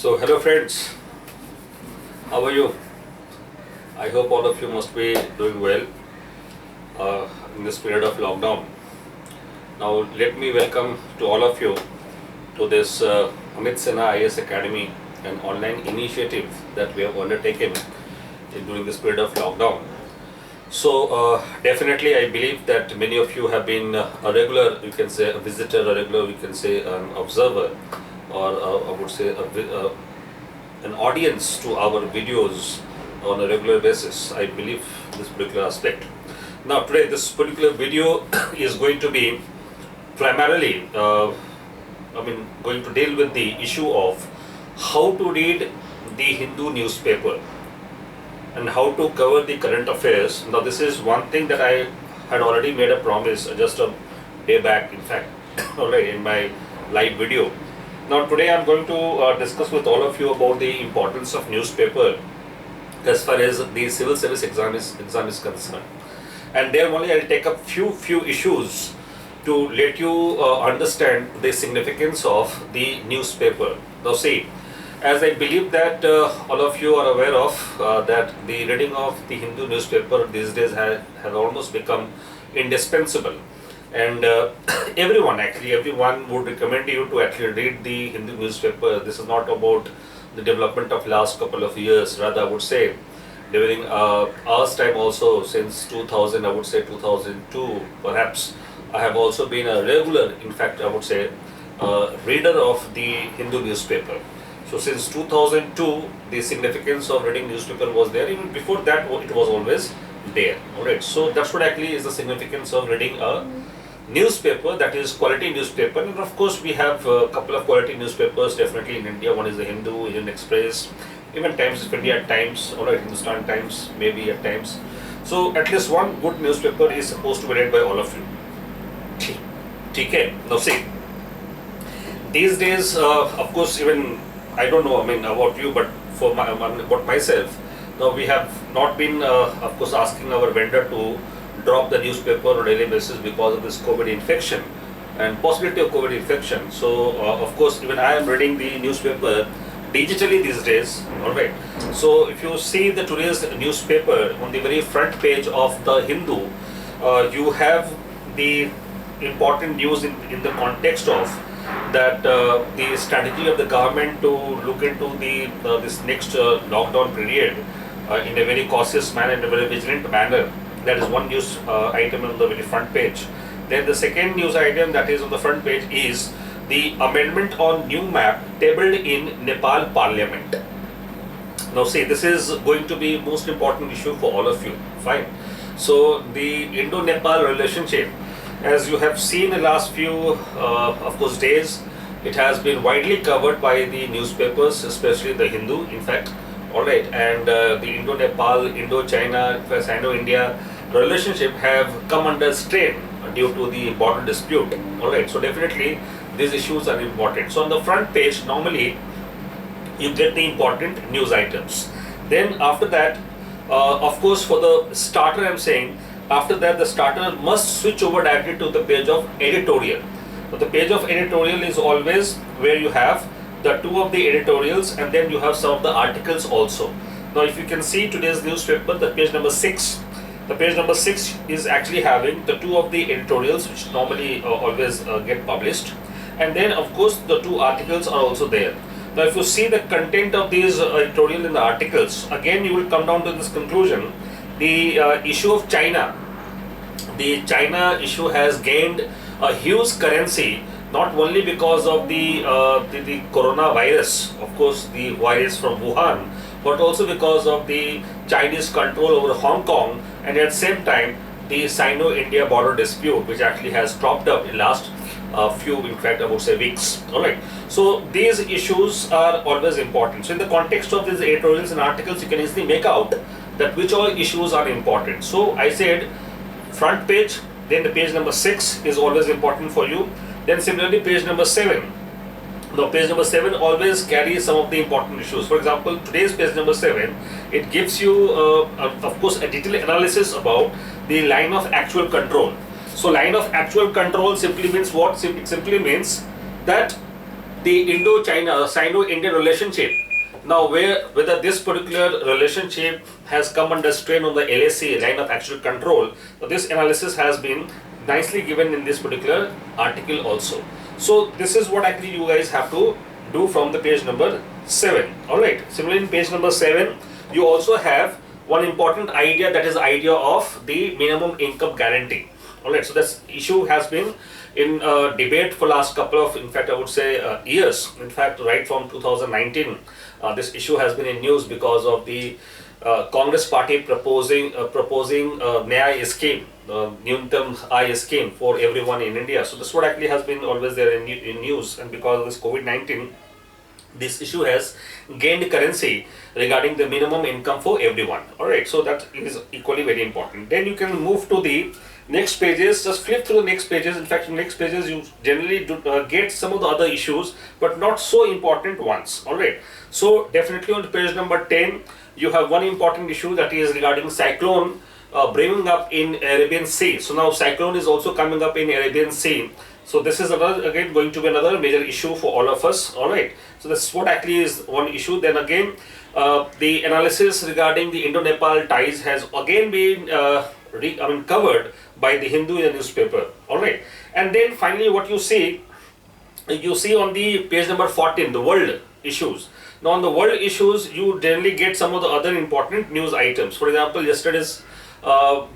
So hello friends, how are you? I hope all of you must be doing well in this period of lockdown. Now let me welcome to all of you to this AMIT SINHA IAS Academy, an online initiative that we have undertaken during this period of lockdown. So definitely I believe that many of you have been a regular, you can say a visitor, a regular, you can say an observer, or I would say an audience to our videos on a regular basis. I believe this particular aspect. Now today this particular video is going to be primarily, going to deal with the issue of how to read the Hindu newspaper and how to cover the current affairs. Now this is one thing that I had already made a promise just a day back, in fact, already in my live video. Now today I am going to discuss with all of you about the importance of newspaper as far as the civil service exam is concerned. And there only I will take up few issues to let you understand the significance of the newspaper. Now see, as I believe that all of you are aware of that the reading of the Hindu newspaper these days has almost become indispensable. And everyone would recommend you to actually read the Hindu newspaper. This is not about the development of last couple of years, rather I would say during our time also, since 2000, I would say 2002 perhaps, I have also been a regular, in fact I would say, reader of the Hindu newspaper. So since 2002, the significance of reading newspaper was there. Even before that, it was always there. Alright, so that's what actually is the significance of reading a newspaper, that is quality newspaper. And of course we have a couple of quality newspapers definitely in India. One is the Hindu, Indian Express, even Times of India at times, or Hindustan Times maybe at times. So at least one good newspaper is supposed to be read by all of you. Okay, now see, these days of course, even I don't know, about you, but for about myself, now we have not been of course asking our vendor to drop the newspaper on a daily basis because of this COVID infection and possibility of COVID infection. So of course even I am reading the newspaper digitally these days. Alright, so if you see the today's newspaper, on the very front page of the Hindu, you have the important news in the context of that the strategy of the government to look into the this next lockdown period in a very cautious manner, in a very vigilant manner. That is one news item on the very front page. Then the second news item that is on the front page is the amendment on new map tabled in Nepal Parliament. Now see, this is going to be most important issue for all of you. Fine. So the Indo-Nepal relationship, as you have seen in the last few of course days, it has been widely covered by the newspapers, especially the Hindu, in fact. Alright, and the Indo-Nepal, Indo-China, Sino-India relationship have come under strain due to the border dispute. Alright, so definitely these issues are important. So on the front page, normally you get the important news items. Then after that, of course for the starter I am saying, after that the starter must switch over directly to the page of editorial. So the page of editorial is always where you have the two of the editorials and then you have some of the articles also. Now if you can see today's newspaper, the page number 6, the page number 6 is actually having the two of the editorials which normally always get published, and then of course the two articles are also there. Now if you see the content of these editorial in the articles, again you will come down to this conclusion. The issue of China, the China issue has gained a huge currency, not only because of the coronavirus, of course the virus from Wuhan, but also because of the Chinese control over Hong Kong, and at the same time the Sino-India border dispute, which actually has cropped up in last few, in fact I would say, weeks. Alright, so these issues are always important. So in the context of these editorials and articles, you can easily make out that which all issues are important. So I said front page, then the page number 6 is always important for you. Then similarly page number 7. Now page number 7 always carries some of the important issues. For example, today's page number 7, it gives you of course a detailed analysis about the line of actual control. So line of actual control simply means what? It simply means that the Indo-China, Sino-Indian relationship. Now, whether this particular relationship has come under strain on the LAC, line of actual control, so this analysis has been nicely given in this particular article also. So this is what actually you guys have to do from the page number 7. Alright, similarly in page number 7, you also have one important idea, that is idea of the minimum income guarantee. Alright, so this issue has been in debate for last couple of, in fact I would say years. In fact, right from 2019, this issue has been in news because of the Congress party proposing Nyaya scheme, Nyuntam Aay scheme for everyone in India. So this what actually has been always there in news, and because of this COVID-19, this issue has gained currency regarding the minimum income for everyone. Alright, so that is equally very important. Then you can move to the next pages, just flip through the next pages. In fact, in the next pages you generally do, get some of the other issues, but not so important ones. Alright, so definitely on page number 10, you have one important issue, that is regarding cyclone bringing up in Arabian Sea. So now cyclone is also coming up in Arabian Sea. So this is another, again, going to be another major issue for all of us. Alright, so that's what actually is one issue. Then again, the analysis regarding the Indo-Nepal ties has again been covered by the Hindu in the newspaper. Alright, and then finally what you see on the page number 14, the world issues. Now on the world issues, you generally get some of the other important news items. For example, yesterday's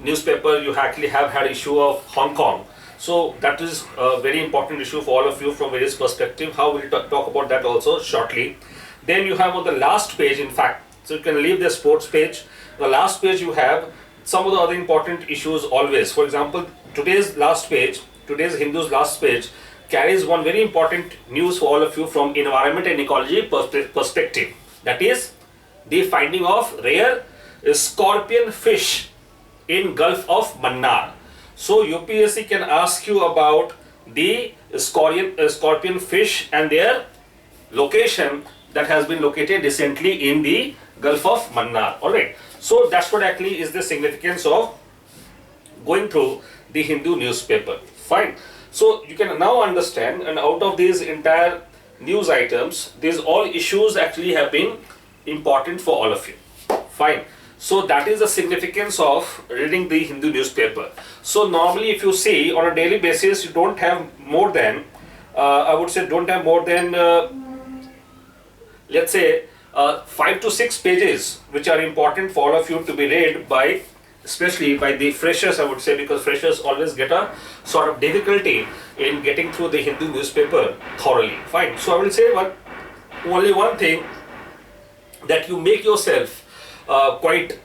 newspaper, you actually have had issue of Hong Kong. So that is a very important issue for all of you from various perspectives. How we'll talk about that also shortly. Then you have on the last page, in fact, so you can leave the sports page. The last page you have some of the other important issues always. For example, today's last page, today's Hindu's last page carries one very important news for all of you from environment and ecology perspective. That is the finding of rare scorpion fish in Gulf of Mannar. So UPSC can ask you about the scorpion fish and their location that has been located recently in the Gulf of Mannar. Alright, so that's what actually is the significance of going through the Hindu newspaper. Fine. So you can now understand, and out of these entire news items, these all issues actually have been important for all of you. Fine. So that is the significance of reading the Hindu newspaper. So normally if you see on a daily basis, you don't have more than, I would say don't have more than, let's say 5 to 6 pages which are important for all of you to be read by, especially by the freshers, I would say, because freshers always get a sort of difficulty in getting through the Hindu newspaper thoroughly. Fine. So I will say only one thing, that you make yourself quite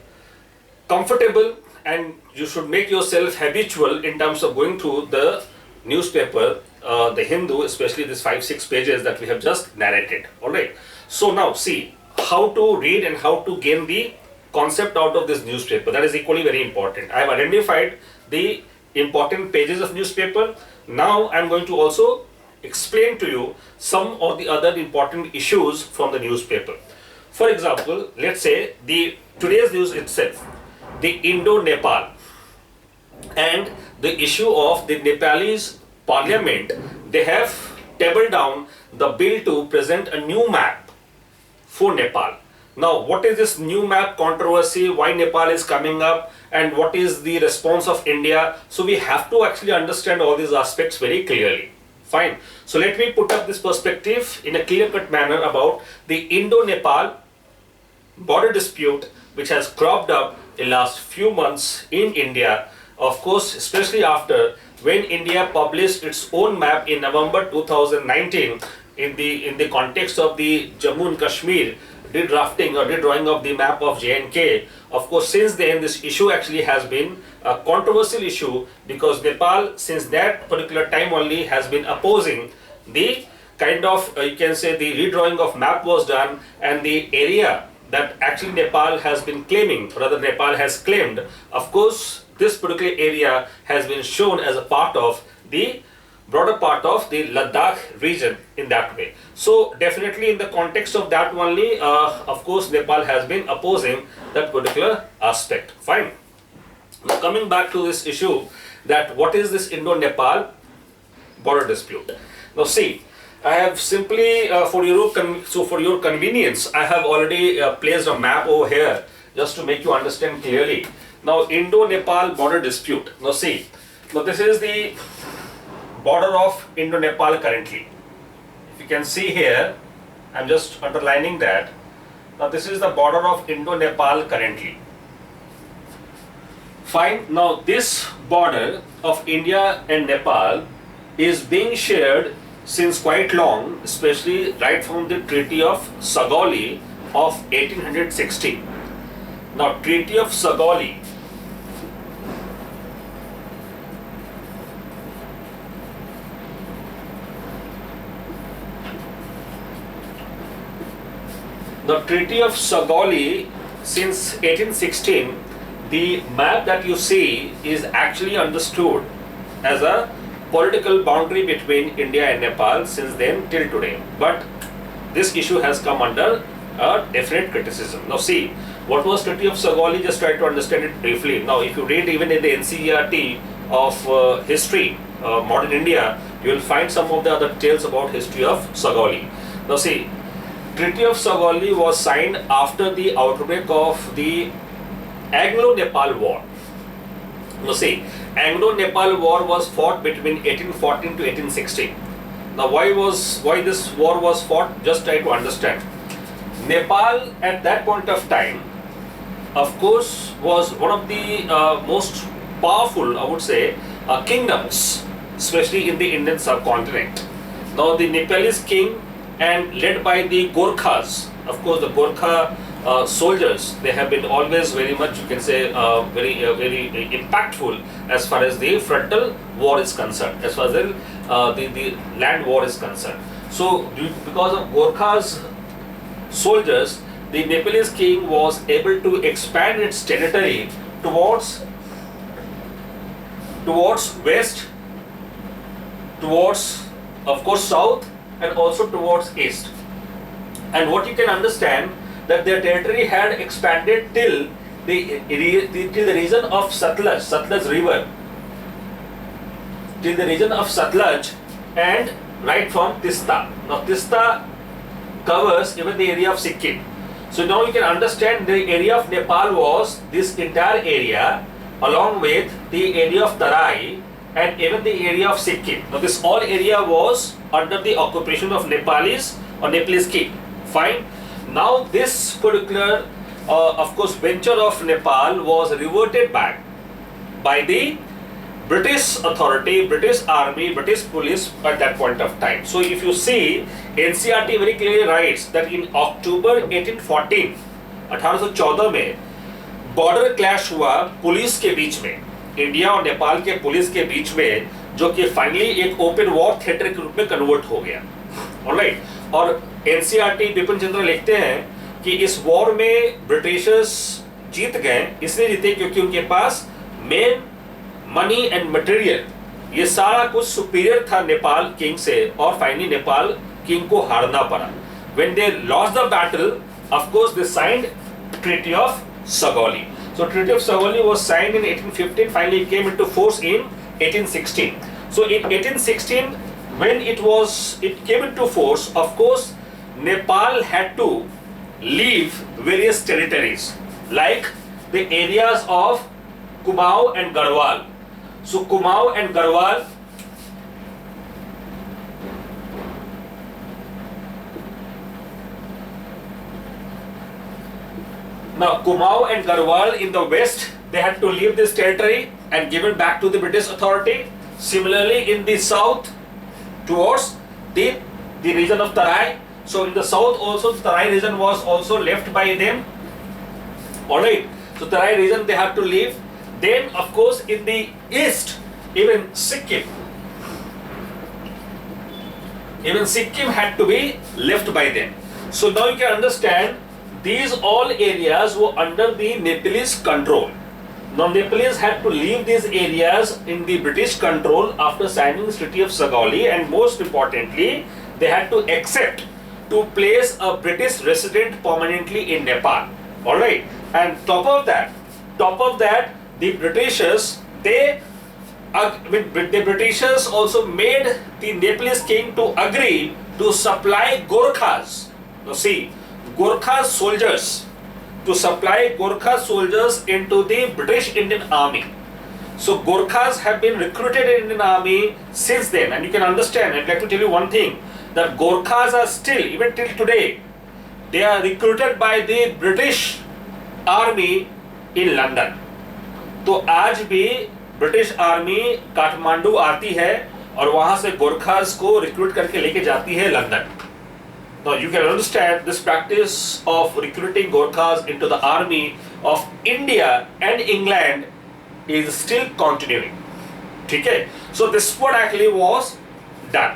comfortable, and you should make yourself habitual in terms of going through the newspaper, the Hindu, especially these 5-6 pages that we have just narrated. Alright, so now see how to read and how to gain the concept out of this newspaper. That is equally very important. I have identified the important pages of newspaper. Now I am going to also explain to you some of the other important issues from the newspaper. For example, let's say today's news itself, the Indo-Nepal and the issue of the Nepalese parliament. They have tabled down the bill to present a new map for Nepal. Now, what is this new map controversy? Why Nepal is coming up? And what is the response of India? So we have to actually understand all these aspects very clearly. Fine. So let me put up this perspective in a clear-cut manner about the Indo-Nepal border dispute which has cropped up in last few months in India. Of course, especially after when India published its own map in November 2019 in the context of the Jammu and Kashmir redrafting or redrawing of the map of J&K. Of course, since then this issue actually has been a controversial issue, because Nepal since that particular time only has been opposing the kind of you can say the redrawing of map was done, and the area that actually Nepal has been claiming, rather Nepal has claimed, of course this particular area has been shown as a part of the broader part of the Ladakh region in that way. So definitely in the context of that only, of course Nepal has been opposing that particular aspect. Fine. Now coming back to this issue, that what is this Indo-Nepal border dispute? Now see, I have simply for your convenience, I have already placed a map over here just to make you understand clearly. Now, Indo-Nepal border dispute. Now see, now this is the border of Indo-Nepal currently. If you can see here, I'm just underlining that. Now this is the border of Indo-Nepal currently. Fine. Now this border of India and Nepal is being shared since quite long, especially right from the Treaty of Sagali of 1860. Now Treaty of Sagali, the Treaty of Sagali since 1816, the map that you see is actually understood as a political boundary between India and Nepal since then till today. But this issue has come under a definite criticism. Now see, what was Treaty of Sagali? Just try to understand it briefly. Now if you read even in the NCERT of history, modern India, you will find some of the other tales about history of Sagali. Now see, Treaty of Sagali was signed after the outbreak of the Anglo-Nepal War. Now see, Anglo-Nepal War was fought between 1814 to 1816. Now why this war was fought? Just try to understand. Nepal at that point of time, of course, was one of the most powerful, I would say, kingdoms, especially in the Indian subcontinent. Now the Nepalese king, and led by the Gorkhas, of course the Gorkha soldiers, they have been always very much, you can say, very impactful as far as the frontal war is concerned, as far as the land war is concerned. So because of Gorkha's soldiers, the Nepalese king was able to expand its territory towards west, towards of course south, and also towards east. And what you can understand, that their territory had expanded till the region of Sutlej river, till the region of Sutlej, and right from Tista. Now Tista covers even the area of Sikkim. So now you can understand the area of Nepal was this entire area, along with the area of Tarai and even the area of Sikkim. Now this all area was under the occupation of Nepalese or Nepalese king. Fine. Now this particular of course venture of Nepal was reverted back by the British authority, British army, British police at that point of time. So if you see, NCERT very clearly writes that in October 1814, 1814 में border clash हुआ police के बीच में, India और नेपाल के police के बीच में, जो कि फाइनली एक ओपन वॉर थिएटर के रूप में कन्वर्ट हो गया. ऑलराइट. और एनसीईआरटी बिपिन चंद्र लिखते हैं कि इस वॉर में ब्रिटिशर्स जीत गए. इसलिए जीते क्योंकि उनके पास मेन मनी एंड मटेरियल, ये सारा कुछ सुपीरियर था नेपाल किंग से, और फाइनली नेपाल किंग को हारना पड़ा. When they lost the battle, of course they signed treaty of Sagali. So Treaty of Sagali was signed in 1815, finally came into force in 1816. So in 1816, when it came into force, of course Nepal had to leave various territories like the areas of Kumaon and Garhwal. So Kumaon and Garhwal, now Kumaon and Garhwal in the west, they had to leave this territory and give it back to the British authority. Similarly in the south towards the region of Tarai. So in the south also the Tarai region was also left by them. Alright, so Tarai region they have to leave. Then of course in the east, even Sikkim had to be left by them. So now you can understand, these all areas were under the Nepalese control. Now Nepalese had to leave these areas in the British control after signing the Treaty of Sagali, and most importantly, they had to accept to place a British resident permanently in Nepal. Alright, and top of that, the Britishers, the Britishers also made the Nepalese king to agree to supply Gorkhas. Now see, Gorkha soldiers, to supply Gorkha soldiers into the British Indian Army. So Gorkhas have been recruited in Indian Army since then, and you can understand, I'd like to tell you one thing, that Gorkhas are still, even till today, they are recruited by the British Army in London. तो आज भी British army Kathmandu आती है और वहां से गोरखास को recruit करके लेके जाती है London. Now you can understand this practice of recruiting Gorkhas into the army of India and England is still continuing. ठीक है? So this what actually was done.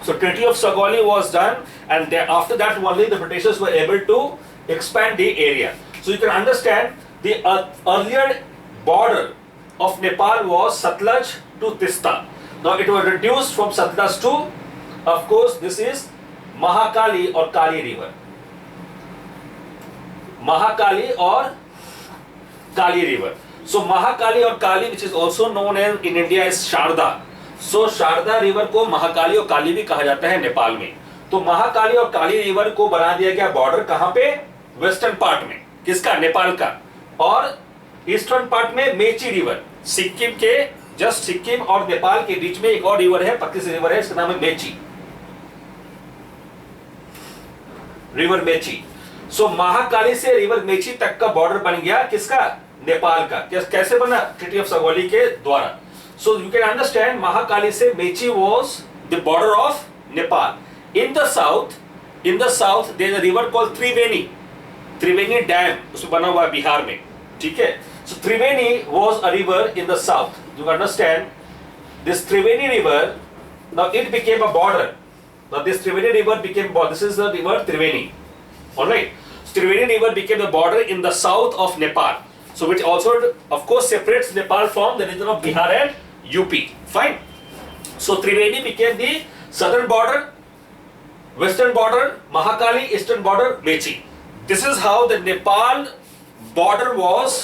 So Treaty of Saugoli was done, and then after that only the Britishers were able to expand the area. So you can understand the earlier border of Nepal was Satluj to Tista. Now it was reduced from Satluj to, of course, this is Mahakali or Kali river. Mahakali or Kali river. So Mahakali or Kali, which is also known as in India as Sharda. So Sharda river को महाकाली और काली भी कहा जाता है नेपाल में. तो महाकाली और काली river को बना दिया गया बॉर्डर कहां पे? वेस्टर्न पार्ट में. किसका? नेपाल का. और ईस्टर्न पार्ट में मेची रिवर, सिक्किम के जस्ट सिक्किम और नेपाल के बीच में एक और रिवर है, पतली सी रिवर है, इसका नाम है मेची, रिवर मेची. सो महाकाली से रिवर मेची तक का बॉर्डर बन गया किसका? नेपाल का. कैसे बना? ट्रीटी ऑफ सगौली के द्वारा. So you can understand, Mahakali से Mechi was the border of Nepal. In the south there is a river called Triveni. Triveni dam उसमें बना हुआ है बिहार में. ठीक है? So Triveni was a river in the south. You understand this Triveni river. Now it became a border. Now this Triveni river became, this is the river Triveni, alright. So Triveni river became the border in the south of Nepal. So which also of course separates Nepal from the region of Bihar and UP. Fine. So Triveni became the southern border, western border Mahakali, eastern border Mechi. This is how the Nepal border was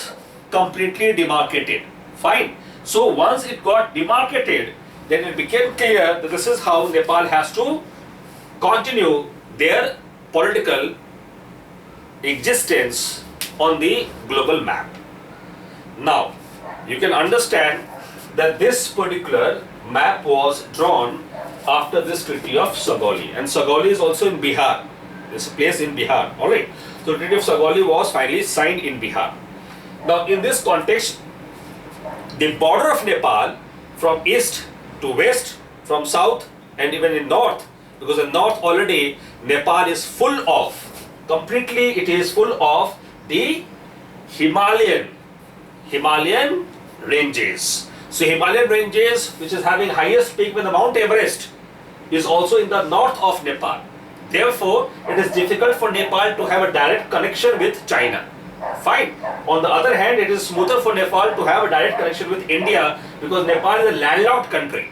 completely demarcated. Fine. So once it got demarcated, then it became clear that this is how Nepal has to continue their political existence on the global map. Now, you can understand that this particular map was drawn after this Treaty of Saugoli, and Saugoli is also in Bihar. This is a place in Bihar. All right. So, Treaty of Saugoli was finally signed in Bihar. Now, in this context, the border of Nepal from east to west, from south and even in north, because in north already Nepal is full of, completely it is full of the Himalayan ranges. So Himalayan ranges, which is having highest peak with the Mount Everest, is also in the north of Nepal. Therefore, it is difficult for Nepal to have a direct connection with China. Fine. On the other hand, it is smoother for Nepal to have a direct connection with India, because Nepal is a landlocked country.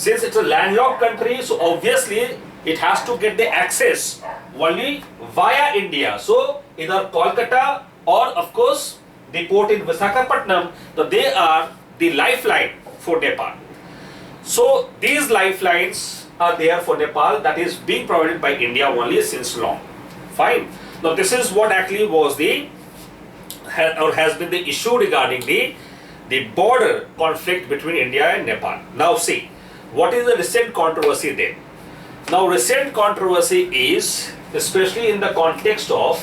Since it's a landlocked country, so obviously it has to get the access only via India. So either Kolkata or of course the port in Visakhapatnam, that they are the lifeline for Nepal. So these lifelines are there for Nepal, that is being provided by India only since long. Fine. Now this is what actually was the or has been the issue regarding the border conflict between India and Nepal. Now see, what is the recent controversy then? Now recent controversy is especially in the context of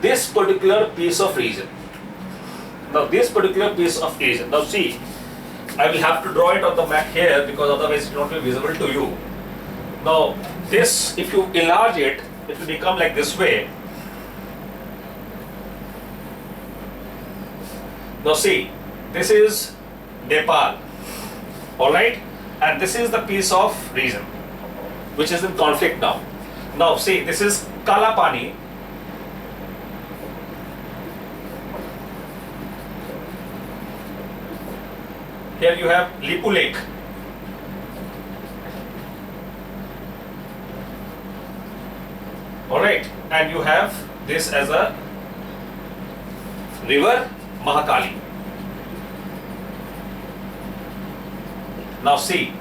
this particular piece of region. Now this particular piece of region. Now see, I will have to draw it on the map here because otherwise it will not be visible to you. Now this, if you enlarge it, it will become like this way. Now see, this is Nepal, alright, and this is the piece of region which is in conflict now. Now see, this is Kalapani, here you have Lipu Lake, alright, and you have this as a river Mahakali. Now see,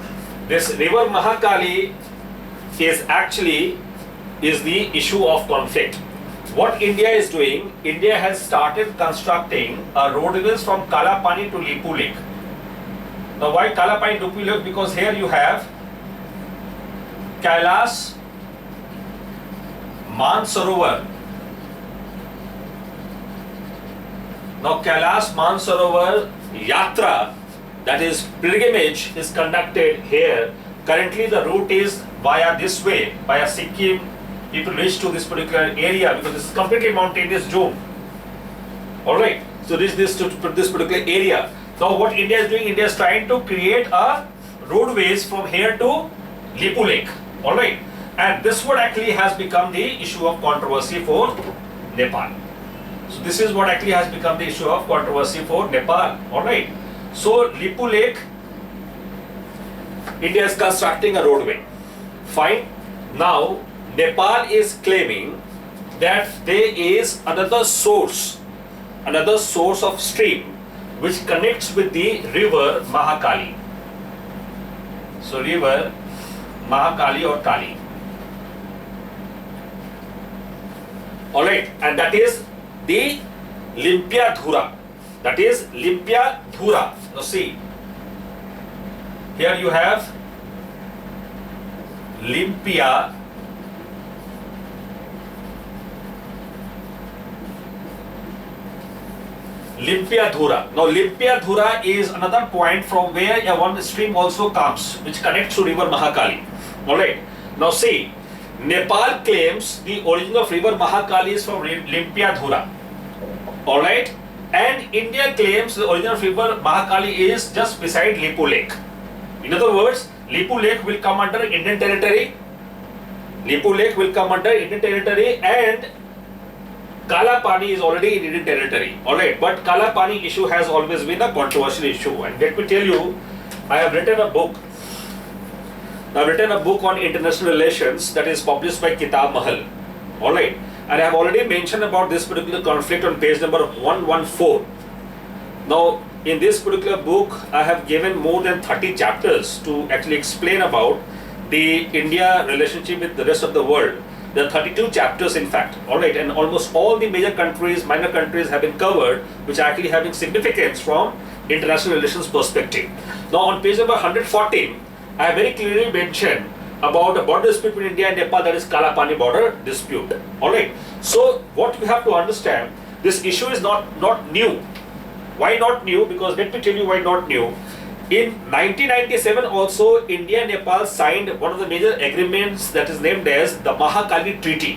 this river Mahakali is the issue of conflict. What India is doing, India has started constructing a roadways from Kalapani to Lipu Lake. Now why Kalapani to Lipu Lake? Because here you have Kailas Mansarovar. Now Kailas Mansarovar Yatra, that is pilgrimage, is conducted here. Currently the route is via this way, via Sikkim. People reach to this particular area because it's completely mountainous zone. Alright, so this particular area. Now what India is doing, India is trying to create a roadways from here to Lipu Lake. Alright, and this what actually has become the issue of controversy for Nepal. So this is what actually has become the issue of controversy for Nepal. Alright, so Lipu Lake, India is constructing a roadway. Fine. Now Nepal is claiming that there is another source of stream which connects with the river Mahakali. So river Mahakali or Kali. Alright, and that is the Limpia Dhura. That is Limpia Dhura. Now see, here you have Limpia Dhura. Now Limpia Dhura is another point from where one stream also comes which connects to river Mahakali. Alright. Now see, Nepal claims the origin of river Mahakali is from Limpia Dhura. Alright. And India claims the origin of river Mahakali is just beside Lipu Lake. In other words, Lipu Lake will come under Indian territory. Lipu Lake will come under Indian territory, and Kalapani is already in Indian territory. Alright, but Kalapani issue has always been a controversial issue. And let me tell you, I have written a book. I've written a book on international relations that is published by Kitab Mahal. Alright, and I have already mentioned about this particular conflict on page number 114. Now, in this particular book, I have given more than 30 chapters to actually explain about the India relationship with the rest of the world. There are 32 chapters in fact, alright, and almost all the major countries, minor countries have been covered, which are actually having significance from international relations perspective. Now on page number 114, I have very clearly mentioned about a border dispute between India and Nepal, that is Kalapani border dispute. Alright, so what we have to understand, this issue is not new. Why not new? Because let me tell you why not new. In 1997 also, India and Nepal signed one of the major agreements that is named as the Mahakali Treaty.